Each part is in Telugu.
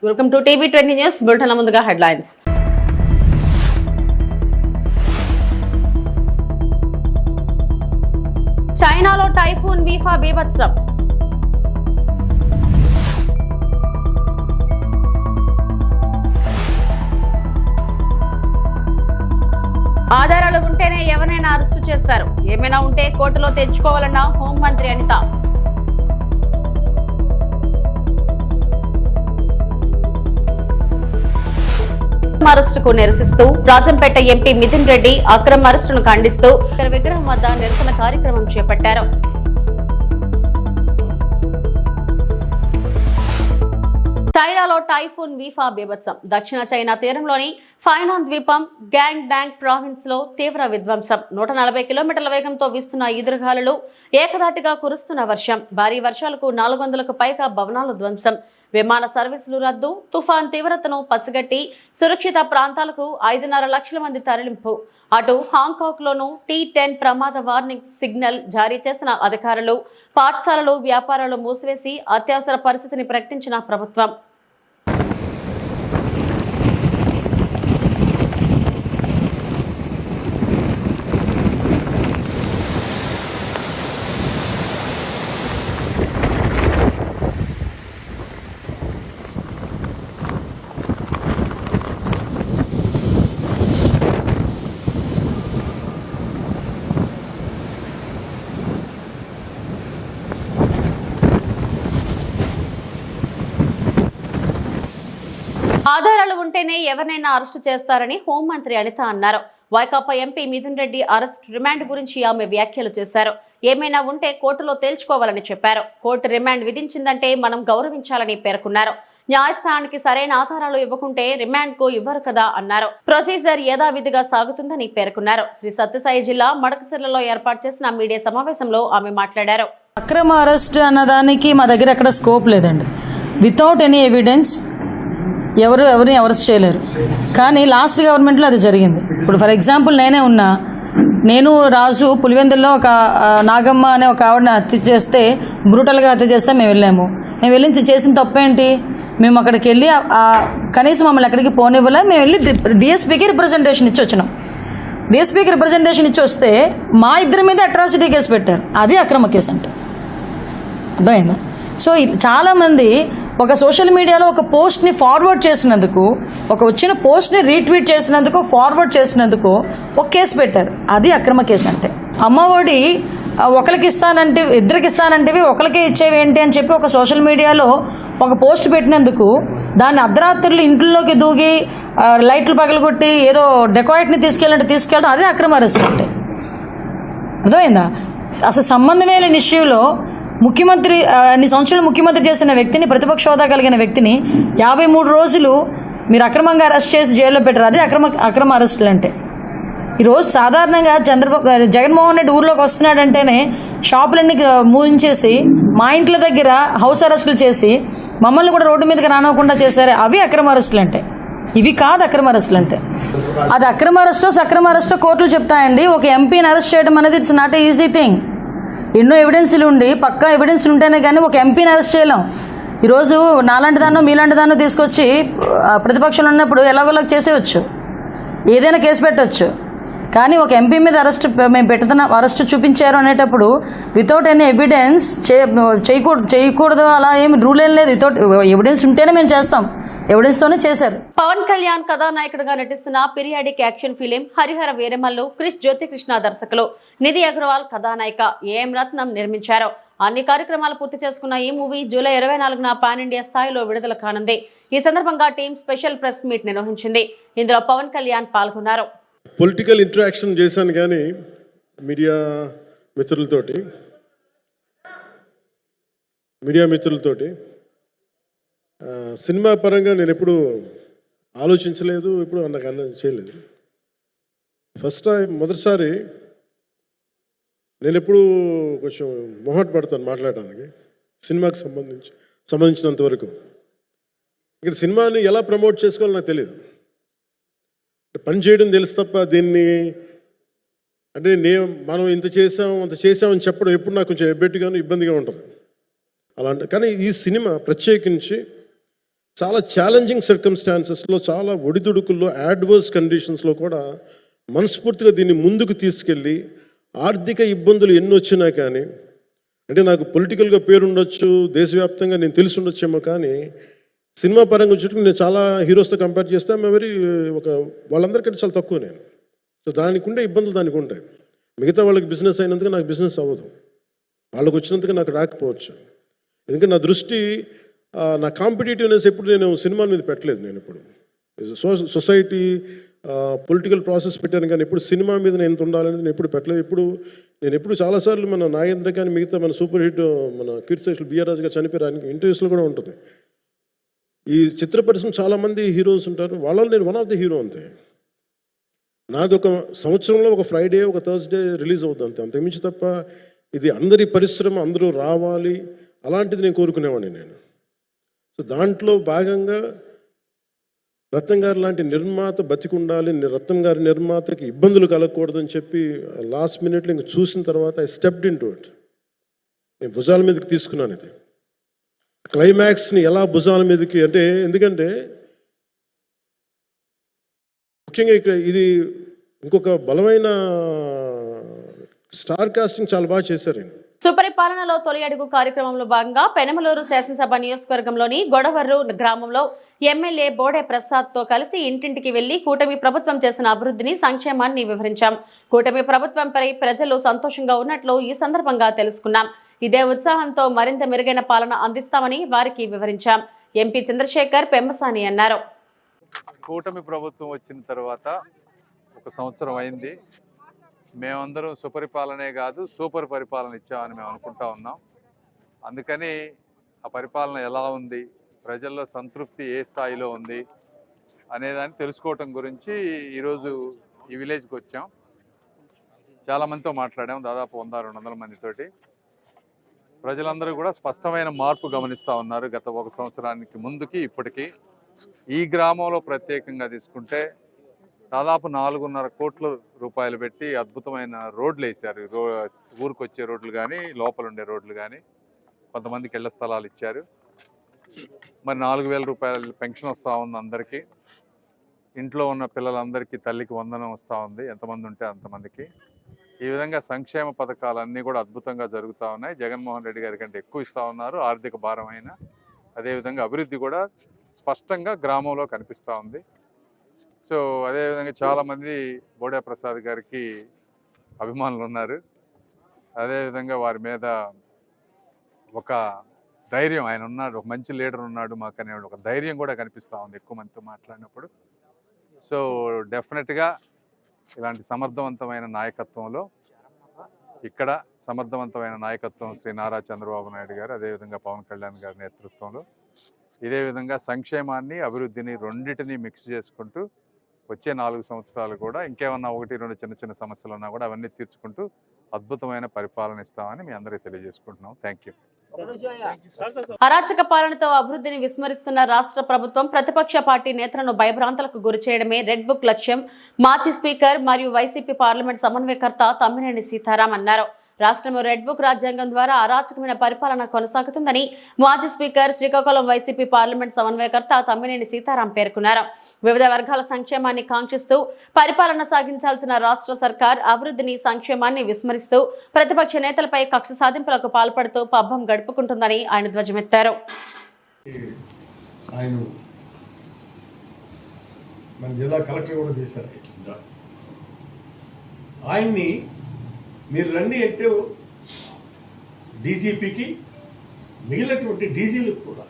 Welcome to TV 20 news bulletin. ముందుగా హెడ్లైన్స్. చైనాలో టైఫూన్ వీఫా బీభత్సం. ఆధారాలు ఉంటేనే ఎవరైనా అరెస్టు చేస్తారు, ఏమైనా ఉంటే కోర్టులో తెచ్చుకోవాలన్న హోంమంత్రి అనిత. అరెస్టుకు నిరసిస్తూ రాజంపేట ఎంపీ మిథున్ రెడ్డి అక్రమ అరెస్టును ఖండిస్తూ విగ్రహం వద్ద నిరసన కార్యక్రమం చేపట్టారు. చైనాలో టైఫూన్ వీఫా బీభత్సం. దక్షిణ చైనా తీరంలోని ఫైనాన్ ద్వీపం గ్యాంగ్ డాంగ్ ప్రావిన్స్ లో తీవ్ర విధ్వంసం. 140 కిలోమీటర్ల వేగంతో వీస్తున్న ఈదురుగాలులు, ఏకధాటిగా కురుస్తున్న వర్షం, భారీ వర్షాలకు 400కు పైగా భవనాలు ధ్వంసం, విమాన సర్వీసులు రద్దు, తుఫాన్ తీవ్రతను పసిగట్టి సురక్షిత ప్రాంతాలకు 5.5 లక్షల మంది తరలింపు. అటు హాంకాంగ్ లోనూ T10 ప్రమాద వార్నింగ్ సిగ్నల్ జారీ చేసిన అధికారులు, పాఠశాలలు, వ్యాపారాలు మూసివేసి అత్యవసర పరిస్థితిని ప్రకటించిన ప్రభుత్వం. ఆధారాలు ఉంటేనే ఎవరినైనా అరెస్టు చేస్తారని హోంమంత్రి అనిత అన్నారు. Vaikapa MP Mithun Reddy arrest, remand గురించి ఆమె వ్యాఖ్యలు చేశారు. ఏమైనా ఉంటే కోర్టులో తేల్చుకోవాలని చెప్పారు. కోర్టు రిమాండ్ విధించిందంటే మనం గౌరవించాలని పేర్కొన్నారు. న్యాయస్థానానికి సరైన ఆధారాలు ఇవ్వకుంటే రిమాండ్ కు ఇవ్వరు కదా అన్నారు. ప్రొసీజర్ యథావిధిగా సాగుతుందని పేర్కొన్నారు. శ్రీ సత్యసాయి జిల్లా మడకసిర్లలో ఏర్పాటు చేసిన మీడియా సమావేశంలో ఆమె మాట్లాడారు. అక్రమ అరెస్ట్ అన్నదానికి మా దగ్గర ఎక్కడ స్కోప్ లేదండి. వితౌట్ ఎనీ ఎవిడెన్స్ ఎవరిని అరెస్ట్ చేయలేరు. కానీ లాస్ట్ గవర్నమెంట్లో అది జరిగింది. ఇప్పుడు ఫర్ ఎగ్జాంపుల్ నేను రాజు పులివెందుల్లో ఒక నాగమ్మ అనే ఒక ఆవిడని హత్య చేస్తే, బ్రూటల్గా హత్య చేస్తే మేము వెళ్ళాము. మేము వెళ్ళి చేసిన తప్పేంటి? మేము అక్కడికి వెళ్ళి కనీసం మమ్మల్ని ఎక్కడికి పోనివ్వలే. మేము వెళ్ళి డిఎస్పీకి రిప్రజెంటేషన్ ఇచ్చి వచ్చినాం. డిఎస్పీకి రిప్రజెంటేషన్ ఇచ్చి వస్తే మా ఇద్దరి మీద అట్రాసిటీ కేసు పెట్టారు. అది అక్రమ కేసు అంటే అర్థమైందా? సో చాలామంది ఒక సోషల్ మీడియాలో ఒక పోస్ట్ని ఫార్వర్డ్ చేసినందుకు, ఒక వచ్చిన పోస్ట్ని రీట్వీట్ చేసినందుకు, ఫార్వర్డ్ చేసినందుకు ఒక కేసు పెట్టారు. అది అక్రమ కేసు అంటే. అమ్మఒడి ఒకరికి ఇస్తానంటే, ఇద్దరికి ఇస్తానంటివి ఒకరికి ఇచ్చేవి ఏంటి అని చెప్పి ఒక సోషల్ మీడియాలో ఒక పోస్ట్ పెట్టినందుకు దాన్ని అర్ధరాత్రులు ఇంట్లోకి దూగి లైట్లు పగలగొట్టి ఏదో డెకాయిట్ని తీసుకెళ్ళడం అదే అక్రమ అరెస్ట్ అంటే. అర్థమైందా? అసలు సంబంధమే లేని ఇష్యూలో ముఖ్యమంత్రి, అన్ని సంవత్సరాలు ముఖ్యమంత్రి చేసిన వ్యక్తిని, ప్రతిపక్ష హోదా కలిగిన వ్యక్తిని 53 రోజులు మీరు అక్రమంగా అరెస్ట్ చేసి జైల్లో పెట్టారు. అదే అక్రమ అరెస్టులు అంటే. ఈరోజు సాధారణంగా జగన్మోహన్ రెడ్డి ఊర్లోకి వస్తున్నాడంటేనే షాపులన్నీ మూయించేసి మా ఇంట్ల దగ్గర హౌస్ అరెస్టులు చేసి మమ్మల్ని కూడా రోడ్డు మీదకి రానివ్వకుండా చేశారు. అవి అక్రమ అరెస్టులు అంటే. ఇవి కాదు అక్రమ అరెస్టులు అంటే. అది అక్రమ అరెస్టో సక్రమ అరెస్టో కోర్టులు చెప్తాయండి. ఒక ఎంపీని అరెస్ట్ చేయడం అనేది it's not a easy thing. ఎన్నో ఎవిడెన్స్లు ఉండి, పక్కా ఎవిడెన్స్లు ఉంటేనే కానీ ఒక ఎంపీని అరెస్ట్ చేయలేం. ఈరోజు నాలాంటి దాన్నో మీలాంటి దాన్నో తీసుకొచ్చి ప్రతిపక్షంలో ఉన్నప్పుడు ఎలాగోలాగా చేసేయచ్చు, ఏదైనా కేసు పెట్టవచ్చు. కానీ ఒక ఎంపీ మీద మేము పెడుతున్నాం, అరెస్ట్ చూపించారు అనేటప్పుడు వితౌట్ ఎనీ ఎవిడెన్స్ చేయకూడదు. అలా ఏమి రూల్ ఏం లేదు. వితౌట్ ఎవిడెన్స్ ఉంటేనే మేము చేస్తాం. ఎవిడెన్స్తోనే చేశారు. పవన్ కళ్యాణ్ కథానాయకుడిగా నటిస్తున్న periodic action film Harihara Veeramallu Krish Jyothikrishna దర్శకులు, నిధి అగర్వాల్ కథానాయిక ఏఎం రత్నం నిర్మించారు. అన్ని కార్యక్రమాలు పూర్తి చేసుకున్న ఈ మూవీ జూలై 24న పాన్ ఇండియా స్థాయిలో విడుదల కానుంది. ఈ సందర్భంగా టీం స్పెషల్ ప్రెస్ మీట్ నిర్వహించింది. ఇందులో పవన్ కళ్యాణ్ పాల్గొన్నారు. పొలిటికల్ ఇంటరాక్షన్ చేశాను కానీ మీడియా మిత్రులతోటి సినిమా పరంగా నేను ఎప్పుడు ఆలోచించలేదు, ఎప్పుడు నాకు చేయలేదు. ఫస్ట్ టైం, మొదటిసారి నేను ఎప్పుడు కొంచెం మొహమాట పడతాను మాట్లాడటానికి సినిమాకి సంబంధించినంత వరకు. ఇక్కడ సినిమాని ఎలా ప్రమోట్ చేసుకోవాలో నాకు తెలియదు. పని చేయడం తెలుసు తప్ప దీన్ని అంటే మనం ఇంత చేసామని చెప్పడం ఎప్పుడు నాకు కొంచెం ఎబ్బెట్టుగాను ఇబ్బందిగా ఉంటుంది. అలాంటి కానీ ఈ సినిమా ప్రత్యేకించి చాలా ఛాలెంజింగ్ సర్కమ్స్టాన్సెస్లో, చాలా ఒడిదుడుకుల్లో, యాడ్వర్స్ కండిషన్స్లో కూడా మనస్ఫూర్తిగా దీన్ని ముందుకు తీసుకెళ్ళి ఆర్థిక ఇబ్బందులు ఎన్ని వచ్చినా కానీ, అంటే నాకు పొలిటికల్గా పేరుండొచ్చు, దేశవ్యాప్తంగా నేను తెలిసి ఉండొచ్చేమో, కానీ సినిమా పరంగా వచ్చేటప్పుడు నేను చాలా హీరోస్తో కంపేర్ చేస్తే వెరీ వాళ్ళందరికంటే చాలా తక్కువ నేను. సో దానికి ఉండే ఇబ్బందులు దానికి ఉంటాయి. మిగతా వాళ్ళకి బిజినెస్ అయినందుకు నాకు బిజినెస్ అవ్వదు, వాళ్ళకు వచ్చినందుకు నాకు రాకపోవచ్చు. ఎందుకంటే నా దృష్టి, నా కాంపిటేటివ్నెస్ ఎప్పుడు నేను సినిమాల మీద పెట్టలేదు. నేను ఇప్పుడు సొసైటీ పొలిటికల్ ప్రాసెస్ పెట్టాను, కానీ ఎప్పుడు సినిమా మీద నేను ఎంత ఉండాలనేది నేను ఎప్పుడు పెట్టలేదు. నేను ఎప్పుడు చాలాసార్లు మన నాగేంద్ర కానీ మిగతా మన సూపర్ హిట్ మన కీర్తిశేషులు బిఆర్ రాజు గారు చనిపోయారు ఇంటర్వ్యూస్లో కూడా ఉంటుంది. ఈ చిత్ర పరిశ్రమ చాలామంది హీరోస్ ఉంటారు, వాళ్ళలో నేను వన్ ఆఫ్ ది హీరో అంతే. నాది ఒక సంవత్సరంలో ఒక ఫ్రైడే, ఒక థర్స్డే రిలీజ్ అవుతుంది అంతే, అంతకుమించి తప్ప ఇది అందరి పరిశ్రమ, అందరూ రావాలి అలాంటిది నేను కోరుకునేవాడిని నేను. సో దాంట్లో భాగంగా రత్నం గారు లాంటి నిర్మాత బతికుండాలి, రత్నం గారి నిర్మాతకి ఇబ్బందులు కలగకూడదని చెప్పి లాస్ట్ మినిట్లో ఇంక చూసిన తర్వాత I stepped in to it. నేను భుజాల మీదకి తీసుకున్నాను ఇది. క్లైమాక్స్ని ఎలా భుజాల మీదకి అంటే, ఎందుకంటే ముఖ్యంగా ఇక్కడ ఇది ఇంకొక బలమైన స్టార్ కాస్టింగ్ చాలా బాగా చేశారు. సుపరిపాలనలో తొలి అడుగు కార్యక్రమంలో భాగంగా పెనమలూరు శాసనసభ నియోజకవర్గంలోని గొడవర్రు గ్రామంలో ఎమ్మెల్యే బోడే ప్రసాద్ తో కలిసి ఇంటింటికి వెళ్లి కూటమి ప్రభుత్వం చేసిన అభివృద్ధిని, సంక్షేమాన్ని వివరించాం. కూటమి ప్రభుత్వంపై ప్రజలు సంతోషంగా ఉన్నట్లు ఈ సందర్భంగా తెలుసుకున్నాం. ఇదే ఉత్సాహంతో మరింత మెరుగైన పాలన అందిస్తామని వారికి వివరించాం. ఎంపీ చంద్రశేఖర్ పెమ్మసాని అన్నారు. కూటమి ప్రభుత్వం వచ్చిన తర్వాత 1 సంవత్సరం అయింది. మేమందరం సుపరిపాలనే కాదు, సూపర్ పరిపాలన ఇచ్చామని మేము అనుకుంటా ఉన్నాం. అందుకని ఆ పరిపాలన ఎలా ఉంది, ప్రజల్లో సంతృప్తి ఏ స్థాయిలో ఉంది అనేదాన్ని తెలుసుకోవటం గురించి ఈరోజు ఈ విలేజ్కి వచ్చాం. చాలామందితో మాట్లాడాం, దాదాపు 100-200 మందితోటి. ప్రజలందరూ కూడా స్పష్టమైన మార్పు గమనిస్తూ ఉన్నారు గత 1 సంవత్సరానికి ముందుకి ఇప్పటికీ. ఈ గ్రామంలో ప్రత్యేకంగా తీసుకుంటే దాదాపు 4.5 కోట్ల రూపాయలు పెట్టి అద్భుతమైన రోడ్లు వేశారు. ఊరికి వచ్చే రోడ్లు కానీ, లోపల ఉండే రోడ్లు కానీ, కొంతమందికి ఇళ్ల స్థలాలు ఇచ్చారు. మరి 4,000 రూపాయల పెన్షన్ వస్తూ ఉంది అందరికీ. ఇంట్లో ఉన్న పిల్లలందరికీ తల్లికి వందనం వస్తూ ఉంది, ఎంతమంది ఉంటే అంతమందికి. ఈ విధంగా సంక్షేమ పథకాలన్నీ కూడా అద్భుతంగా జరుగుతూ ఉన్నాయి. జగన్మోహన్ రెడ్డి గారి కంటే ఎక్కువ ఇస్తూ ఉన్నారు, ఆర్థిక భారమైన. అదేవిధంగా అభివృద్ధి కూడా స్పష్టంగా గ్రామంలో కనిపిస్తూ ఉంది. సో అదేవిధంగా చాలామంది బోడే ప్రసాద్ గారికి అభిమానులు ఉన్నారు. అదేవిధంగా వారి మీద ఒక ధైర్యం, ఆయన ఉన్నాడు, ఒక మంచి లీడర్ ఉన్నాడు మాకు అనే ఒక ధైర్యం కూడా కనిపిస్తూ ఉంది ఎక్కువ మందితో మాట్లాడినప్పుడు. సో డెఫినెట్గా ఇలాంటి సమర్థవంతమైన నాయకత్వంలో, ఇక్కడ సమర్థవంతమైన నాయకత్వం శ్రీ నారా చంద్రబాబు నాయుడు గారు, అదేవిధంగా పవన్ కళ్యాణ్ గారి నేతృత్వంలో ఇదే విధంగా సంక్షేమాన్ని, అభివృద్ధిని రెండింటినీ మిక్స్ చేసుకుంటూ వచ్చే 4 సంవత్సరాలు కూడా ఇంకేమన్నా 1-2 చిన్న సమస్యలు ఉన్నా కూడా అవన్నీ తీర్చుకుంటూ అద్భుతమైన పరిపాలన ఇస్తామని మీ అందరికీ తెలియజేసుకుంటున్నాం. Thank you. అరాచక పాలనతో అభివృద్ధిని విస్మరిస్తున్న రాష్ట్ర ప్రభుత్వం ప్రతిపక్ష పార్టీ నేతలను భయభ్రాంతులకు గురి చేయడమే రెడ్ బుక్ లక్ష్యం. మాజీ స్పీకర్ మరియు వైసీపీ పార్లమెంట్ సమన్వయకర్త తమ్మినేని సీతారాం అన్నారు. రాష్ట్రంలో రెడ్ బుక్ రాజ్యాంగం ద్వారా అరాచకమైన పరిపాలన కొనసాగుతుందని మాజీ స్పీకర్, శ్రీకాకుళం వైసీపీ పార్లమెంట్ సమన్వయకర్త తమ్మినేని సీతారాం పేర్కొన్నారు. వివిధ వర్గాల సంక్షేమాన్ని కాంక్షిస్తూ పరిపాలన సాగించాల్సిన రాష్ట్ర సర్కార్ అభివృద్ధిని, సంక్షేమాన్ని విస్మరిస్తూ ప్రతిపక్ష నేతలపై కక్ష సాధింపులకు పాల్పడుతూ పబ్బం గడుపుకుంటుందని ఆయన ధ్వజమెత్తారు. మన జిల్లా కలెక్టర్ కూడా చేశారు. ఆయన్ని మీరు రండి అంటే డీజీపీకి, మిగిలినటువంటి డీజీలకు కూడా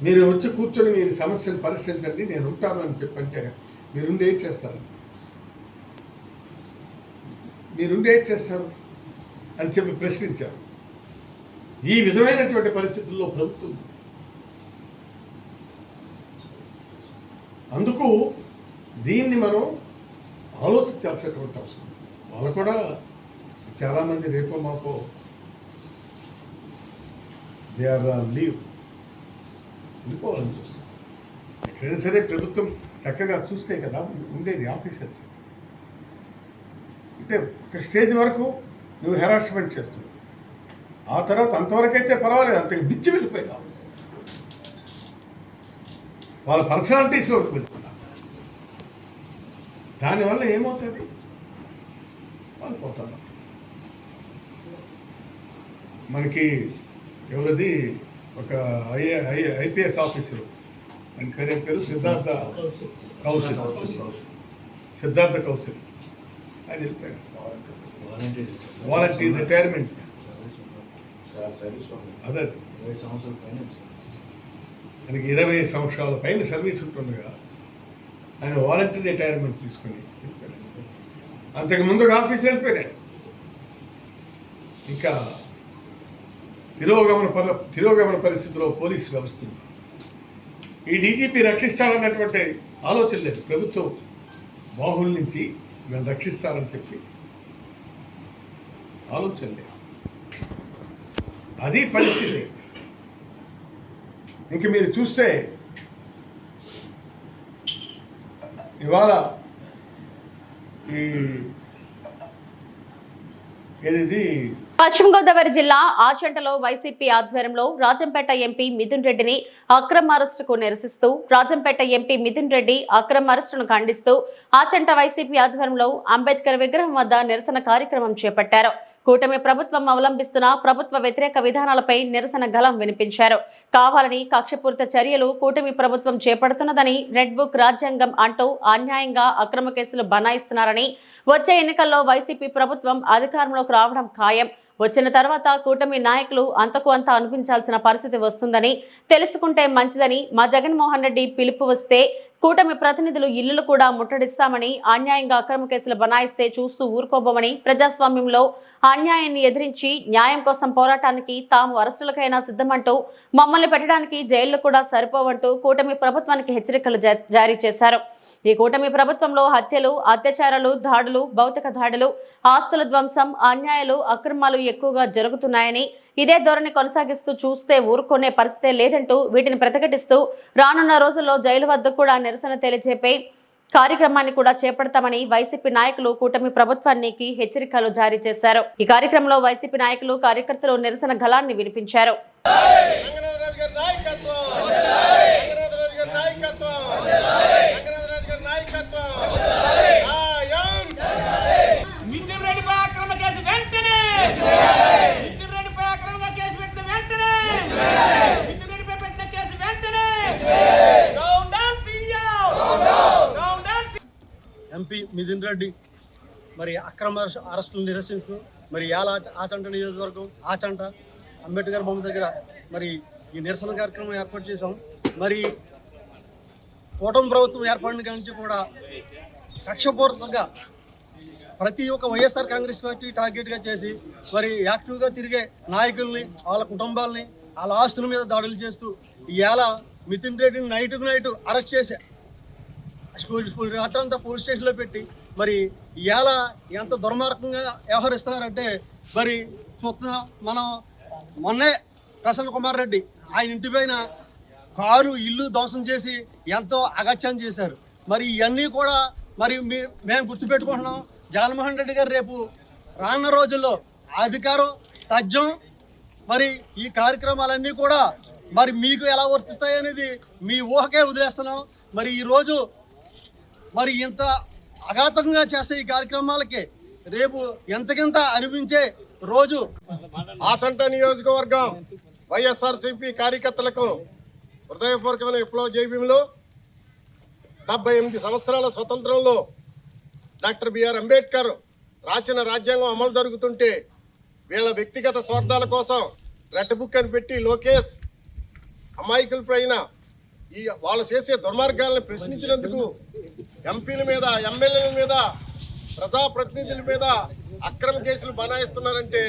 మీరు వచ్చి కూర్చొని మీరు సమస్యను పరిష్కరించండి, నేను ఉంటాను అని చెప్పంటే మీరుండి ఏం చేస్తారు? మీరుండి ఏం చేస్తారు అని చెప్పి ప్రశ్నించారు. ఈ విధమైనటువంటి పరిస్థితుల్లో ప్రభుత్వం, అందుకు దీన్ని మనం ఆలోచించాల్సినటువంటి అవసరం. వాళ్ళు కూడా చాలామంది రేపో మాపో దే ఆర్ లీవ్ వెళ్ళిపోవాలని చూస్తారు. ఎక్కడైనా సరే ప్రభుత్వం చక్కగా చూస్తే కదా ఉండేది ఆఫీసర్స్. అంటే ఒక స్టేజ్ వరకు నువ్వు హెరాస్మెంట్ చేస్తున్నావు, ఆ తర్వాత అంతవరకు అయితే పర్వాలేదు, అంతకు మించి వెళ్ళిపోయింది. వాళ్ళ పర్సనాలిటీస్లోకి వెళ్తున్నారు. దానివల్ల ఏమవుతుంది, వాళ్ళు పోతారు. మనకి ఎవరిది ఒక ఐపీఎస్ ఆఫీసరు, ఆయన పేరు సిద్ధార్థ కౌశల్, ఆయన వెళ్ళిపోయాడు. వాలంటీర్ రిటైర్మెంట్ అదే ఆయనకి 20 సంవత్సరాల పైన సర్వీస్ ఉంటుండగా ఆయన వాలంటీర్ రిటైర్మెంట్ తీసుకొని వెళ్ళిపోయాడు. అంతకు ముందు ఆఫీస్ వెళ్ళిపోయాడు. ఇంకా తిరోగమన పరిస్థితిలో పోలీసు వ్యవస్థ ఈ డీజీపీ రక్షిస్తారన్నటువంటి ఆలోచన లేదు. ప్రభుత్వం బాహుల నుంచి వీళ్ళు రక్షిస్తారని చెప్పి ఆలోచన లేదు. అది పరిస్థితి. ఇంక మీరు చూస్తే ఇవాళ ఏది పశ్చిమ గోదావరి జిల్లా ఆచంటలో వైసీపీ ఆధ్వర్యంలో రాజంపేట ఎంపీ మిథున్ రెడ్డిని అక్రమ అరెస్టుకు నిరసిస్తూ రాజంపేట ఎంపీ మిథున్ రెడ్డి అక్రమ అరెస్టును ఖండిస్తూ ఆచంట వైసీపీ ఆధ్వర్యంలో అంబేద్కర్ విగ్రహం వద్ద నిరసన కార్యక్రమం చేపట్టారు. కూటమి ప్రభుత్వం అవలంబిస్తున్న ప్రభుత్వ వ్యతిరేక విధానాలపై నిరసన గళం వినిపించారు. కావాలని కక్షపూరిత చర్యలు కూటమి ప్రభుత్వం చేపడుతున్నదని, రెడ్ బుక్ రాజ్యాంగం అంటూ అన్యాయంగా అక్రమ కేసులు బనాయిస్తున్నారని, వచ్చే ఎన్నికల్లో వైసీపీ ప్రభుత్వం అధికారంలోకి రావడం ఖాయం, వచ్చిన తర్వాత కూటమి నాయకులు అంతకు అంత అనిపించాల్సిన పరిస్థితి వస్తుందని తెలుసుకుంటే మంచిదని, మా జగన్మోహన్ రెడ్డి పిలుపు వస్తే కూటమి ప్రతినిధులు ఇల్లులు కూడా ముట్టడిస్తామని, అన్యాయంగా అక్రమ కేసులు బనాయిస్తే చూస్తూ ఊరుకోబోమని, ప్రజాస్వామ్యంలో అన్యాయాన్ని ఎదిరించి న్యాయం కోసం పోరాటానికి తాము అరెస్టులకైనా సిద్ధమంటూ మమ్మల్ని పెట్టడానికి జైళ్లు కూడా సరిపోవంటూ కూటమి ప్రభుత్వానికి హెచ్చరికలు జారీ చేశారు. ఈ కూటమి ప్రభుత్వంలో హత్యలు, అత్యాచారాలు, దాడులు, భౌతిక దాడులు, ఆస్తుల ధ్వంసం, అన్యాయాలు, అక్రమాలు ఎక్కువగా జరుగుతున్నాయని, ఇదే ధోరణి కొనసాగిస్తూ చూస్తే ఊరుకునే పరిస్థితే లేదంటూ వీటిని ప్రతిఘటిస్తూ రానున్న రోజుల్లో జైలు వద్ద కూడా నిరసన తెలియజేపే కార్యక్రమాన్ని కూడా చేపడతామని వైసీపీ నాయకులు కూటమి ప్రభుత్వానికి హెచ్చరికలు జారీ చేశారు. ఈ కార్యక్రమంలో వైసీపీ నాయకులు, కార్యకర్తలు నిరసన గళాన్ని వినిపించారు. ఎంపీ మిథున్ రెడ్డి మరి అక్రమ అరెస్టులు నిరసిస్తూ మరి ఆచంట నియోజకవర్గం ఆచంట అంబేద్కర్ బొమ్మ దగ్గర మరి ఈ నిరసన కార్యక్రమం ఏర్పాటు చేశాం. మరి కూటమి ప్రభుత్వం ఏర్పడిన నుంచి కూడా కక్షపూర్వకంగా ప్రతి ఒక్క వైఎస్ఆర్ కాంగ్రెస్ పార్టీ టార్గెట్గా చేసి మరి యాక్టివ్గా తిరిగే నాయకుల్ని, వాళ్ళ కుటుంబాలని, వాళ్ళ ఆస్తుల మీద దాడులు చేస్తూ ఇవాళ మిథున్ రెడ్డిని నైట్ అరెస్ట్ చేసి రాత్రంతా పోలీస్ స్టేషన్లో పెట్టి మరి ఇవాళ ఎంత దుర్మార్గంగా వ్యవహరిస్తున్నారంటే మరి చూస్తున్నా. మనం మొన్నే ప్రసన్న కుమార్ రెడ్డి ఆయన ఇంటి పైన కారు, ఇల్లు ధ్వంసం చేసి ఎంతో అగత్యం చేశారు. మరి ఇవన్నీ కూడా మరి మేము గుర్తుపెట్టుకుంటున్నాం. జగన్మోహన్ రెడ్డి గారు రేపు రానున్న రోజుల్లో అధికారం తథ్యం మరి ఈ కార్యక్రమాలన్నీ కూడా మరి మీకు ఎలా వర్తిస్తాయి అనేది మీ ఊహకే వదిలేస్తున్నాం. మరి ఈరోజు మరి ఇంత అఘాతంగా చేసే ఈ కార్యక్రమాలకి రేపు ఎంతకింత అనిపించే రోజు. ఆచంట నియోజకవర్గం వైఎస్ఆర్సీపీ కార్యకర్తలకు హృదయపూర్వకమైన విప్లవ జైభీములు. 78 సంవత్సరాల స్వతంత్రంలో డాక్టర్ బిఆర్ అంబేద్కర్ రాసిన రాజ్యాంగం అమలు జరుగుతుంటే వీళ్ళ వ్యక్తిగత స్వార్థాల కోసం రెడ్ బుక్ అని పెట్టి లోకేష్ అమాయకులపైన వాళ్ళు చేసే దుర్మార్గాలను ప్రశ్నించినందుకు ఎంపీల మీద, ఎమ్మెల్యేల మీద, ప్రజాప్రతినిధుల మీద అక్రమ కేసులు బనాయిస్తున్నారంటే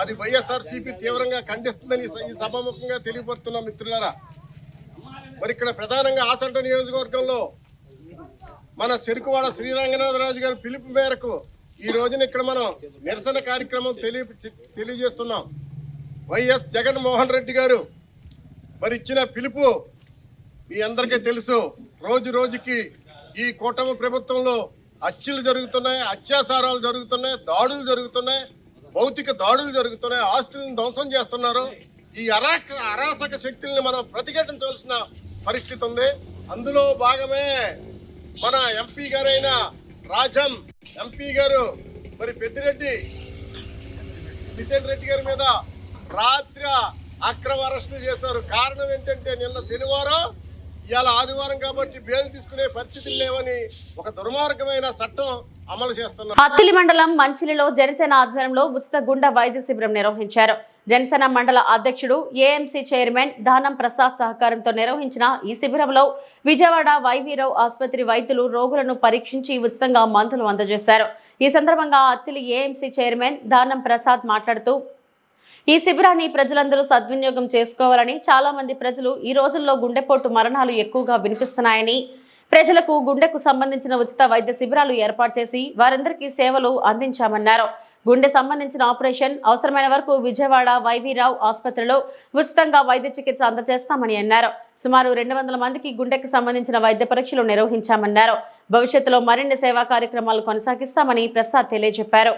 అది వైఎస్ఆర్సీపీ తీవ్రంగా ఖండిస్తుందని ఈ సభాముఖంగా తెలియపడుతున్న మిత్రులారా. మరి ఇక్కడ ప్రధానంగా ఆచంట నియోజకవర్గంలో మన చెరుకువాడ శ్రీరంగనాథరాజు గారి పిలుపు మేరకు ఈ రోజున ఇక్కడ మనం నిరసన కార్యక్రమం తెలియజేస్తున్నాం. వైఎస్ జగన్మోహన్ రెడ్డి గారు మరి ఇచ్చిన పిలుపు మీ అందరికీ తెలుసు. రోజు రోజుకి ఈ కూటమి ప్రభుత్వంలో హత్యలు జరుగుతున్నాయి, అత్యాచారాలు జరుగుతున్నాయి, దాడులు జరుగుతున్నాయి, భౌతిక దాడులు జరుగుతున్నాయి, ఆస్తులను ధ్వంసం చేస్తున్నారు. ఈ అరాచక శక్తుల్ని మనం ప్రతిఘటించవలసిన పరిస్థితి ఉంది. అందులో భాగమే మన ఎంపీ గారైన రాజం ఎంపీ గారు మరి పెద్దిరెడ్డి నితిన్ రెడ్డి గారి మీద రాత్రి అక్రమ అరెస్టులు చేశారు. కారణం ఏంటంటే నిన్న శనివారం ఇవాళ ఆదివారం కాబట్టి బెయిల్ తీసుకునే పరిస్థితులు లేవని ఒక దుర్మార్గమైన చట్టం అమలు చేస్తున్నారు. అత్తిలి మండలం మంచిలిలో జనసేన ఆధ్వర్యంలో ఉచిత గుండె వైద్య శిబిరం నిర్వహించారు. జనసేన మండల అధ్యక్షుడు ఏఎంసీ చైర్మన్ దానం ప్రసాద్ సహకారంతో నిర్వహించిన ఈ శిబిరంలో విజయవాడ వైవీరావు ఆసుపత్రి వైద్యులు రోగులను పరీక్షించి ఉచితంగా మందులు అందజేశారు. ఈ సందర్భంగా అత్తిలి ఏఎంసీ చైర్మన్ దానం ప్రసాద్ మాట్లాడుతూ ఈ శిబిరాన్ని ప్రజలందరూ సద్వినియోగం చేసుకోవాలని, చాలా మంది ప్రజలు ఈ రోజుల్లో గుండెపోటు మరణాలు ఎక్కువగా వినిపిస్తున్నాయని, ప్రజలకు గుండెకు సంబంధించిన ఉచిత వైద్య శిబిరాలు ఏర్పాటు చేసి వారందరికీ సేవలు అందించామన్నారు. గుండె సంబంధించిన ఆపరేషన్ అవసరమైన వరకు విజయవాడ వైవీరావు ఆసుపత్రిలో ఉచితంగా వైద్య చికిత్స అందజేస్తామని అన్నారు. సుమారు 200 మందికి గుండెకు సంబంధించిన వైద్య పరీక్షలు నిర్వహించామన్నారు. భవిష్యత్తులో మరిన్ని సేవా కార్యక్రమాలు కొనసాగిస్తామని ప్రసాద్ తెలియజెప్పారు.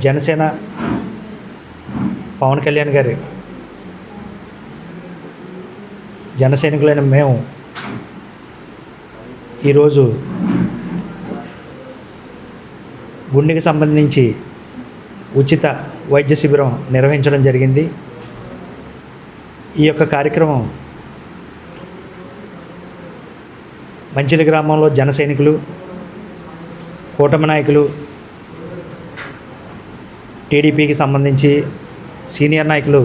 జనసేన పవన్ కళ్యాణ్ గారి జన సైనికులైన మేము ఈరోజు గుండెకి సంబంధించి ఉచిత వైద్య శిబిరం నిర్వహించడం జరిగింది. ఈ యొక్క కార్యక్రమం మంచిలి గ్రామంలో జన సైనికులు, కూటమి నాయకులు, టీడీపీకి సంబంధించి సీనియర్ నాయకులు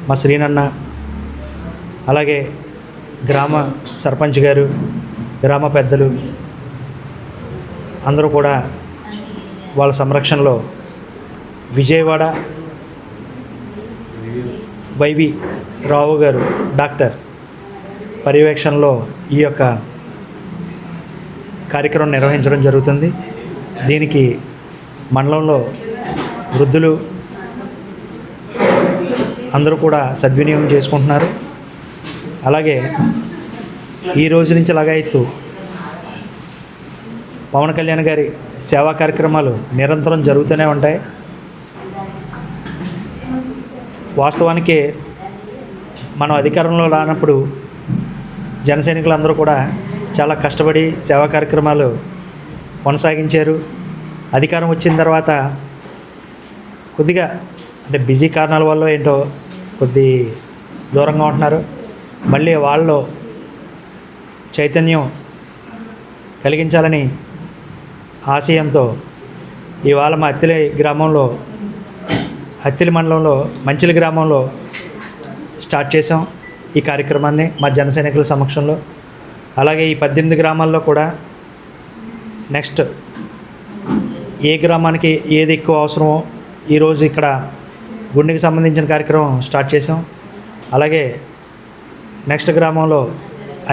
మా శ్రీనన్న, అలాగే గ్రామ సర్పంచ్ గారు, గ్రామ పెద్దలు అందరూ కూడా వాళ్ళ సంరక్షణలో విజయవాడ వైవి రావు గారు డాక్టర్ పర్యవేక్షణలో ఈ యొక్క కార్యక్రమం నిర్వహించడం జరుగుతుంది. దీనికి మండలంలో వృద్ధులు అందరూ కూడా సద్వినియోగం చేసుకుంటున్నారు. అలాగే ఈ రోజు నుంచి లగాయత్తు పవన్ కళ్యాణ్ గారి సేవా కార్యక్రమాలు నిరంతరం జరుగుతూనే ఉంటాయి. వాస్తవానికి మనం అధికారంలో రానప్పుడు జన సైనికులందరూ కూడా చాలా కష్టపడి సేవా కార్యక్రమాలు కొనసాగించారు. అధికారం వచ్చిన తర్వాత కొద్దిగా అంటే బిజీ కారణాల వల్ల ఏంటో కొద్ది దూరంగా ఉంటున్నారు. మళ్ళీ వాళ్ళలో చైతన్యం కలిగించాలని ఆశయంతో ఇవాళ మా అత్తిలి మండలంలో మంచిలి గ్రామంలో స్టార్ట్ చేసాం ఈ కార్యక్రమాన్ని మా జన సైనికుల సమక్షంలో. అలాగే ఈ 18 గ్రామాల్లో కూడా నెక్స్ట్ ఏ గ్రామానికి ఏది ఎక్కువ అవసరమో ఈరోజు ఇక్కడ గుండెకి సంబంధించిన కార్యక్రమం స్టార్ట్ చేసాం. అలాగే నెక్స్ట్ గ్రామంలో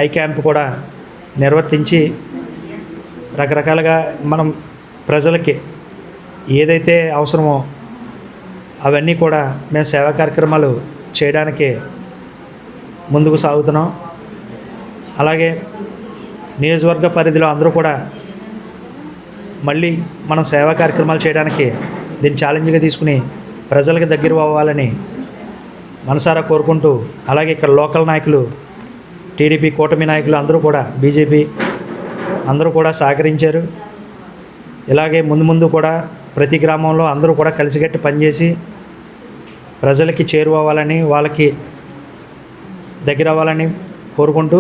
ఐ క్యాంప్ కూడా నిర్వర్తించి రకరకాలుగా మనం ప్రజలకి ఏదైతే అవసరమో అవన్నీ కూడా మేము సేవా కార్యక్రమాలు చేయడానికి ముందుకు సాగుతున్నాం. అలాగే నియోజకవర్గ పరిధిలో అందరూ కూడా మళ్ళీ మనం సేవా కార్యక్రమాలు చేయడానికి దీన్ని ఛాలెంజ్గా తీసుకుని ప్రజలకు దగ్గర అవ్వాలని మనసారా కోరుకుంటూ, అలాగే ఇక్కడ లోకల్ నాయకులు, టీడీపీ కూటమి నాయకులు అందరూ కూడా, బీజేపీ అందరూ కూడా సహకరించారు. ఇలాగే ముందు కూడా ప్రతి గ్రామంలో అందరూ కూడా కలిసికట్టి పనిచేసి ప్రజలకి చేరువవ్వాలని, వాళ్ళకి దగ్గర అవ్వాలని కోరుకుంటూ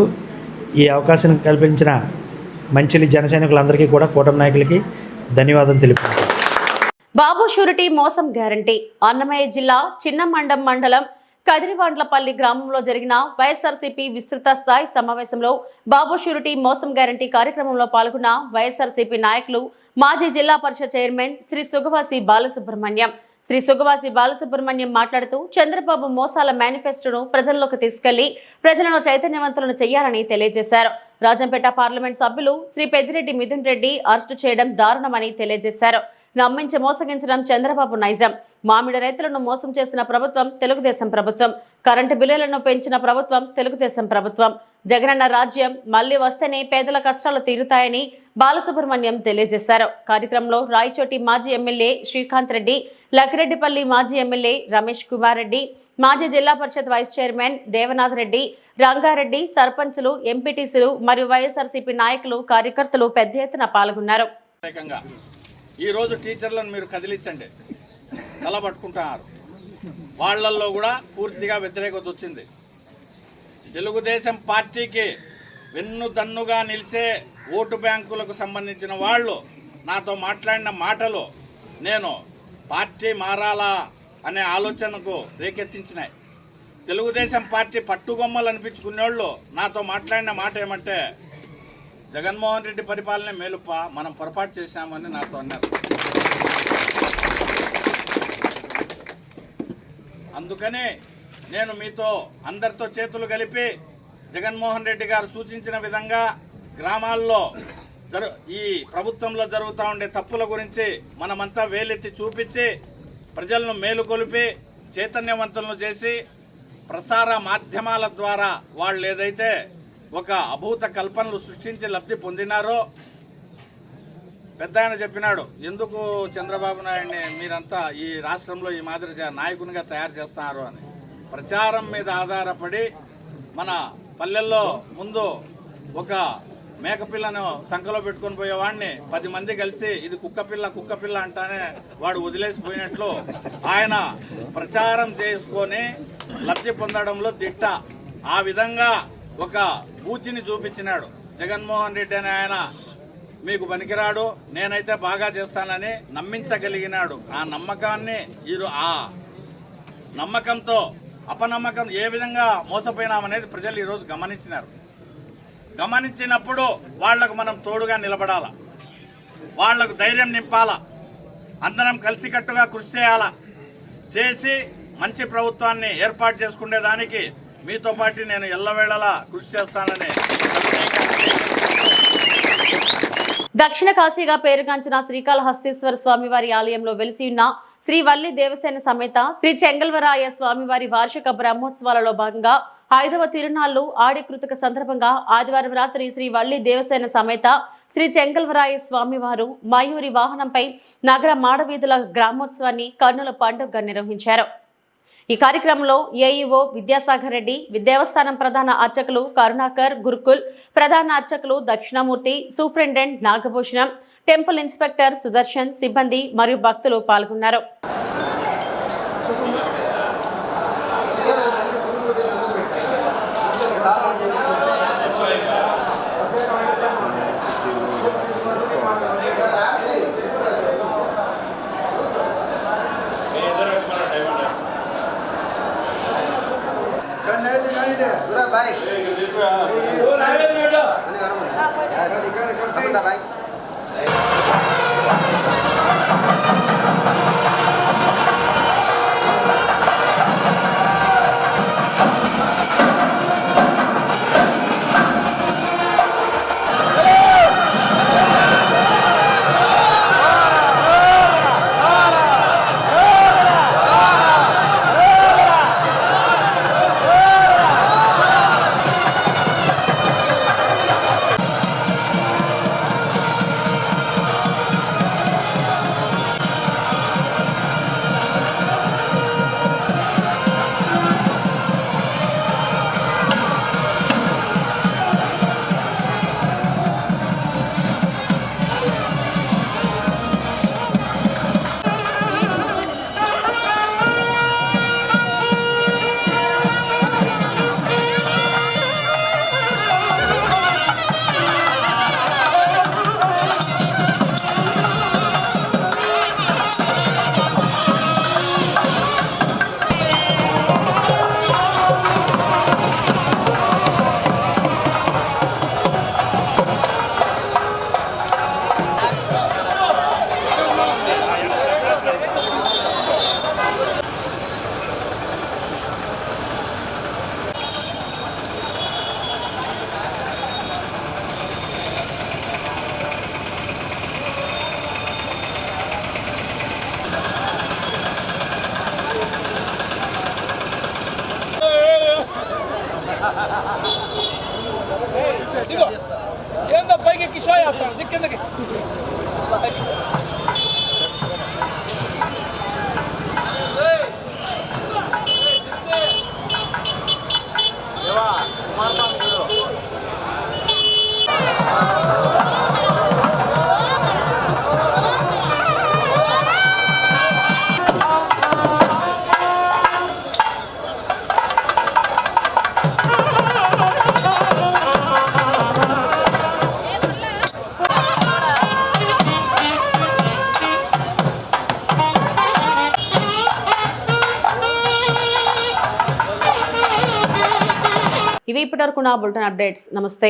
ఈ అవకాశం కల్పించిన మంచిలి జన సైనికులందరికీ కూడా కూటమి నాయకులకి ధన్యవాదం తెలుపుతున్నాను. బాబు షూరిటీ మోసం గ్యారంటీ. అన్నమయ్య జిల్లా చిన్నమండం మండలం కదిరివాండ్లపల్లి గ్రామంలో జరిగిన వైఎస్ఆర్సీపీ విస్తృత స్థాయి సమావేశంలో బాబు షూరిటీ మోసం గ్యారంటీ కార్యక్రమంలో పాల్గొన్న వైఎస్ఆర్సీపీ నాయకులు మాజీ జిల్లా పరిషత్ చైర్మన్ శ్రీ సుగవాసి బాలసుబ్రహ్మణ్యం. శ్రీ సుగవాసి బాలసుబ్రహ్మణ్యం మాట్లాడుతూ చంద్రబాబు మోసాల మేనిఫెస్టోను ప్రజల్లోకి తీసుకెళ్లి ప్రజలను చైతన్యవంతులను చేయాలని తెలియజేశారు. రాజంపేట పార్లమెంట్ సభ్యులు శ్రీ పెద్దిరెడ్డి మిథున్ రెడ్డి అరెస్టు చేయడం దారుణమని తెలియజేశారు. నమ్మించి మోసగించడం చంద్రబాబు నైజం. మామిడి రైతులను మోసం చేసిన ప్రభుత్వం తెలుగుదేశం ప్రభుత్వం. కరెంటు బిల్లులను పెంచిన ప్రభుత్వం తెలుగుదేశం ప్రభుత్వం. జగనన్న రాజ్యం మళ్లీ వస్తేనే పేదల కష్టాలు తీరుతాయని బాలసుబ్రహ్మణ్యం తెలియజేశారు. కార్యక్రమంలో రాయచోటి మాజీ ఎమ్మెల్యే శ్రీకాంత్ రెడ్డి, లక్కిరెడ్డిపల్లి మాజీ ఎమ్మెల్యే రమేష్ కుమార్ రెడ్డి, మాజీ జిల్లా పరిషత్ వైస్ చైర్మన్ దేవనాథ్ రెడ్డి, రంగారెడ్డి, సర్పంచులు, ఎంపీటీసీలు మరియు వైఎస్ఆర్సీపీ నాయకులు, కార్యకర్తలు పెద్ద ఎత్తున పాల్గొన్నారు. ఈరోజు టీచర్లను మీరు కదిలించండి, తలబట్టుకుంటున్నారు. వాళ్ళల్లో కూడా పూర్తిగా వ్యతిరేకత వచ్చింది. తెలుగుదేశం పార్టీకి వెన్నుదన్నుగా నిలిచే ఓటు బ్యాంకులకు సంబంధించిన వాళ్ళు నాతో మాట్లాడిన మాటలు నేను పార్టీ మారాలా అనే ఆలోచనకు రేకెత్తించినాయి. తెలుగుదేశం పార్టీ పట్టుగొమ్మలు అనిపించుకునేవాళ్ళు నాతో మాట్లాడిన మాట ఏమంటే, జగన్మోహన్ రెడ్డి పరిపాలనే మేలుప్ప, మనం పొరపాటు చేశామని నాతో అన్నారు. అందుకని నేను మీతో అందరితో చేతులు కలిపి జగన్మోహన్ రెడ్డి గారు సూచించిన విధంగా గ్రామాల్లో ఈ ప్రభుత్వంలో జరుగుతూ ఉండే తప్పుల గురించి మనమంతా వేలెత్తి చూపించి ప్రజలను మేలుకొలిపి చైతన్యవంతులను చేసి ప్రసార మాధ్యమాల ద్వారా వాళ్ళు ఏదైతే ఒక అభూత కల్పనలు సృష్టించి లబ్ధి పొందినారో, పెద్ద ఆయన చెప్పినాడు, ఎందుకు చంద్రబాబు నాయుడిని మీరంతా ఈ రాష్ట్రంలో ఈ మాదిరిగా నాయకునిగా తయారు చేస్తున్నారు అని. ప్రచారం మీద ఆధారపడి మన పల్లెల్లో ముందు ఒక మేకపిల్లను సంకలో పెట్టుకొని పోయేవాడిని 10 మంది కలిసి ఇది కుక్కపిల్ల అంటానే వాడు వదిలేసిపోయినట్లు ఆయన ప్రచారం చేసుకొని లబ్ధి పొందడంలో దిట్ట. ఆ విధంగా ఒక పూచిని చూపించినాడు. జగన్మోహన్ రెడ్డి అనే ఆయన మీకు పనికిరాడు, నేనైతే బాగా చేస్తానని నమ్మించగలిగినాడు. ఆ నమ్మకాన్ని ఆ నమ్మకంతో అపనమ్మకం ఏ విధంగా మోసపోయినామనేది ప్రజలు ఈరోజు గమనించినారు. గమనించినప్పుడు వాళ్లకు మనం తోడుగా నిలబడాల, వాళ్లకు ధైర్యం నింపాల, అందరం కలిసికట్టుగా కృషి చేయాల. చేసి మంచి ప్రభుత్వాన్ని ఏర్పాటు చేసుకునేదానికి మీతో పాటు నేను ఎల్లవేళలా కృషి చేస్తానని. దక్షిణ కాశీగా పేరుగాంచిన శ్రీకాళహస్తీశ్వర స్వామివారి ఆలయంలో వెలిసి ఉన్న శ్రీ వల్లి దేవసేన సమేత శ్రీ చెంగల్వరాయ స్వామివారి వార్షిక బ్రహ్మోత్సవాలలో భాగంగా 5వ తిరునాళ్లు ఆడి కృతిక సందర్భంగా ఆదివారం రాత్రి శ్రీ వల్లి దేవసేన సమేత శ్రీ చెంగల్వరాయ స్వామివారు మయూరి వాహనంపై నగర మాడవీధుల గ్రామోత్సవాన్ని కన్నుల పండుగగా నిర్వహించారు. ఈ కార్యక్రమంలో ఏఈఓ విద్యాసాగర్ రెడ్డి, దేవస్థానం ప్రధాన అర్చకులు కరుణాకర్, గురుకుల్ ప్రధాన అర్చకులు Dakshinamurthy, superintendent Nagabhushanam, temple inspector Sudarshan, సిబ్బంది మరియు భక్తులు పాల్గొన్నారు. ఇవి ఇప్పటివరకు నా బులెటిన్ అప్డేట్స్. నమస్తే.